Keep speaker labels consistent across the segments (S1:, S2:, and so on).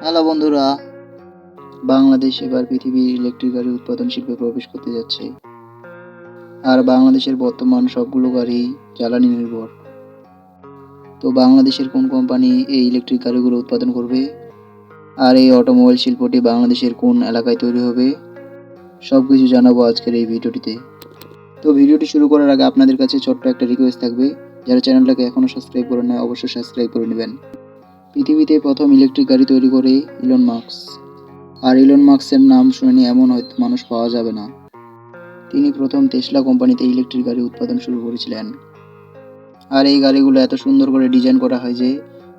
S1: Hello বন্ধুরা, বাংলাদেশ এবার পৃথিবীর ইলেকট্রিক গাড়ি উৎপাদন শিল্পে প্রবেশ করতে যাচ্ছে। আর বাংলাদেশের বর্তমান সবগুলো গাড়ি জ্বালানি নির্ভর। তো বাংলাদেশের কোন কোম্পানি এই ইলেকট্রিক গাড়িগুলো উৎপাদন করবে, আর এই অটোমোবাইল শিল্পটি বাংলাদেশের কোন এলাকায় তৈরি হবে, সব কিছু জানাবো আজকের এই ভিডিওটিতে। তো ভিডিওটি শুরু করার আগে আপনাদের কাছে ছোট্ট একটা রিকোয়েস্ট থাকবে, যারা চ্যানেলটাকে এখনও সাবস্ক্রাইব করেন না অবশ্যই সাবস্ক্রাইব করে নেবেন। পৃথিবীতে প্রথম ইলেকট্রিক গাড়ি তৈরি করে ইলন মাস্ক। আর ইলন মাস্কের নাম শুনে এমন হয়তো মানুষ পাওয়া যাবে না। তিনি প্রথম টেসলা কোম্পানিতে ইলেকট্রিক গাড়ি উৎপাদন শুরু করেছিলেন। আর এই গাড়িগুলো এত সুন্দর করে ডিজাইন করা হয়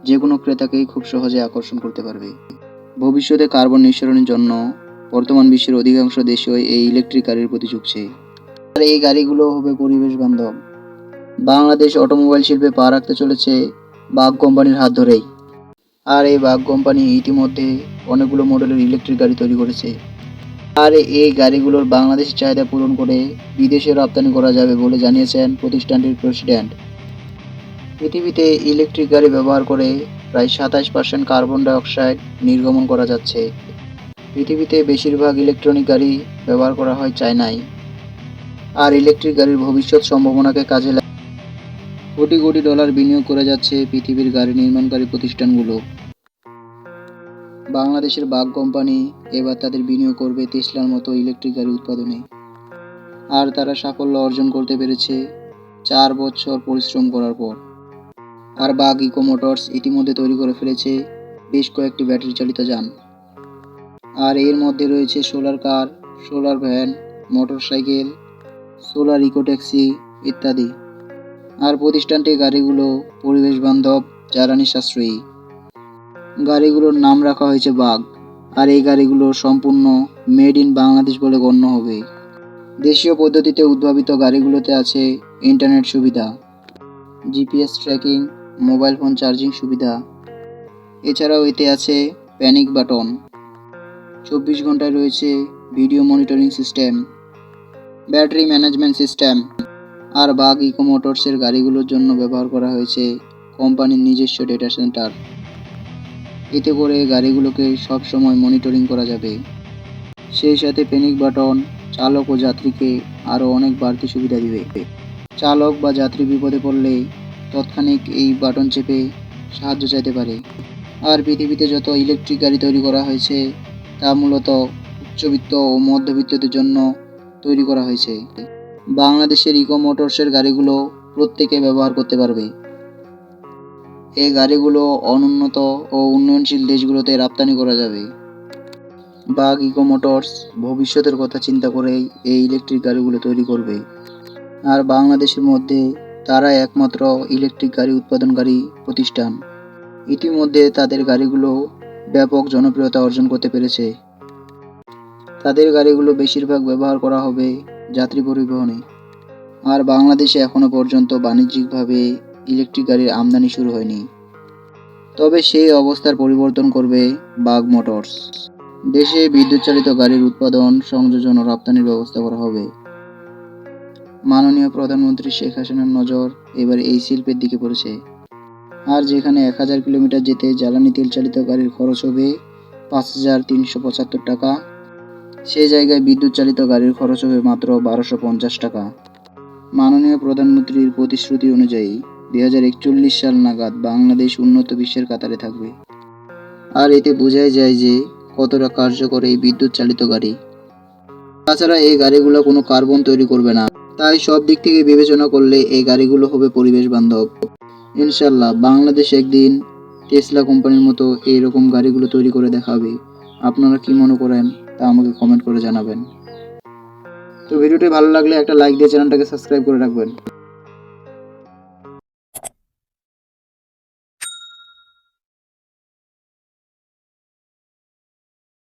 S1: যে কোনো ক্রেতাকেই খুব সহজে আকর্ষণ করতে পারবে। ভবিষ্যতে কার্বন নিঃসরণের জন্য বর্তমান বিশ্বের অধিকাংশ দেশই এই ইলেকট্রিক গাড়ির প্রতি ঝুঁকছে। আর এই গাড়িগুলো হবে পরিবেশ বান্ধব। বাংলাদেশ অটোমোবাইল শিল্পে পা রাখতে চলেছে বাগ কোম্পানির হাত ধরেই। আর এই বাগ কোম্পানি ইতিমধ্যে অনেকগুলো মডেলের ইলেকট্রিক গাড়ি তৈরি করেছে। আর এই গাড়িগুলোর বাংলাদেশের চাহিদা পূরণ করে বিদেশে রপ্তানি করা যাবে বলে জানিয়েছেন প্রতিষ্ঠানটির প্রেসিডেন্ট। পৃথিবীতে ইলেকট্রিক গাড়ি ব্যবহার করে প্রায় 27% কার্বন ডাইঅক্সাইড নির্গমন করা যাচ্ছে। পৃথিবীতে বেশিরভাগ ইলেকট্রনিক গাড়ি ব্যবহার করা হয় চায়নায়। আর ইলেকট্রিক গাড়ির ভবিষ্যৎ সম্ভাবনাকে কাজে লাগিয়ে কোটি কোটি ডলার বিনিয়োগ করে যাচ্ছে পৃথিবীর গাড়ি নির্মাণকারী প্রতিষ্ঠানগুলো। বাংলাদেশের বাগ কোম্পানি এবার তাদের বিনিয়োগ করবে টেসলার মতো ইলেকট্রিক গাড়ি উৎপাদনে। আর তারা সাফল্য অর্জন করতে পেরেছে 4 বছর পরিশ্রম করার পর। আর বাগ ইকো মোটরস ইতিমধ্যে তৈরি করে ফেলেছে বেশ কয়েকটি ব্যাটারি চালিত যান। আর এর মধ্যে রয়েছে solar car, solar van, motor cycle, solar eco taxi ইত্যাদি। আর প্রতিষ্ঠানটি গাড়িগুলো পরিবেশ বান্ধব, জ্বালানি সাশ্রয়ী। গাড়িগুলোর নাম রাখা হয়েছে বাগ। আর এই গাড়িগুলো সম্পূর্ণ মেড ইন বাংলাদেশ বলে গণ্য হবে। দেশীয় পদ্ধতিতে উদ্ভাবিত গাড়িগুলোতে আছে ইন্টারনেট সুবিধা, GPS tracking, mobile phone charging সুবিধা। এছাড়াও এতে আছে প্যানিক বাটন, 24 ঘন্টায় রয়েছে video monitoring system, battery management system. আর বাগ ইকো মোটরসের গাড়িগুলোর জন্য ব্যবহার করা হয়েছে কোম্পানির নিজস্ব ডেটা সেন্টার। এতে করে গাড়িগুলোকে সব সময় মনিটরিং করা যাবে। সেই সাথে প্যানিক বাটন চালক ও যাত্রীকে আরও অনেক বাড়তি সুবিধা দিবে। চালক বা যাত্রী বিপদে পড়লে তৎক্ষণিক এই বাটন চেপে সাহায্য চাইতে পারে। আর পৃথিবীতে যত ইলেকট্রিক গাড়ি তৈরি করা হয়েছে তা মূলত উচ্চবিত্ত ও মধ্যবিত্তদের জন্য তৈরি করা হয়েছে। বাংলাদেশের ইকো মোটরসের গাড়িগুলো প্রত্যেকে ব্যবহার করতে পারবে। এই গাড়িগুলো অনুন্নত ও উন্নয়নশীল দেশগুলোতে রপ্তানি করা যাবে। বাগ ইকো মোটরস ভবিষ্যতের কথা চিন্তা করেই এই ইলেকট্রিক গাড়িগুলো তৈরি করবে। আর বাংলাদেশের মধ্যে তারাই একমাত্র ইলেকট্রিক গাড়ি উৎপাদনকারী প্রতিষ্ঠান। ইতিমধ্যে তাদের গাড়িগুলো ব্যাপক জনপ্রিয়তা অর্জন করতে পেরেছে। তাদের গাড়িগুলো বেশিরভাগ ব্যবহার করা হবে যাত্রী পরিবহনে। আর বাংলাদেশে এখনও পর্যন্ত বাণিজ্যিকভাবে ইলেকট্রিক গাড়ির আমদানি শুরু হয়নি। তবে সেই অবস্থার পরিবর্তন করবে বাগ মোটরস। দেশে বিদ্যুৎ চালিত গাড়ির উৎপাদন, সংযোজন ও রপ্তানির ব্যবস্থা করা হবে। মাননীয় প্রধানমন্ত্রী শেখ হাসিনার নজর এবার এই শিল্পের দিকে পড়েছে। আর যেখানে 1000 কিলোমিটার যেতে জ্বালানি তেল চালিত গাড়ির খরচ হবে 5375 টাকা, সেই জায়গায় বিদ্যুৎ চালিত গাড়ির খরচ হবে মাত্র 1250 টাকা। মাননীয় প্রধানমন্ত্রীর প্রতিশ্রুতি অনুযায়ী 2041 সাল নাগাদ বাংলাদেশ উন্নত বিশ্বের কাতারে থাকবে। আর এতে বোঝাই যায় যে কতটা কার্যকর এই বিদ্যুৎ চালিত গাড়ি। তাছাড়া এই গাড়িগুলো কোনো কার্বন তৈরি করবে না। তাই সব দিক থেকে বিবেচনা করলে এই গাড়িগুলো হবে পরিবেশ বান্ধব। ইনশাল্লাহ বাংলাদেশ একদিন টেসলা কোম্পানির মতো এইরকম গাড়িগুলো তৈরি করে দেখাবে। আপনারা কি মনে করেন তা আমাকে কমেন্ট করে জানাবেন। তো ভিডিওটি ভালো লাগলে একটা লাইক দিয়ে চ্যানেলটাকে সাবস্ক্রাইব করে রাখবেন।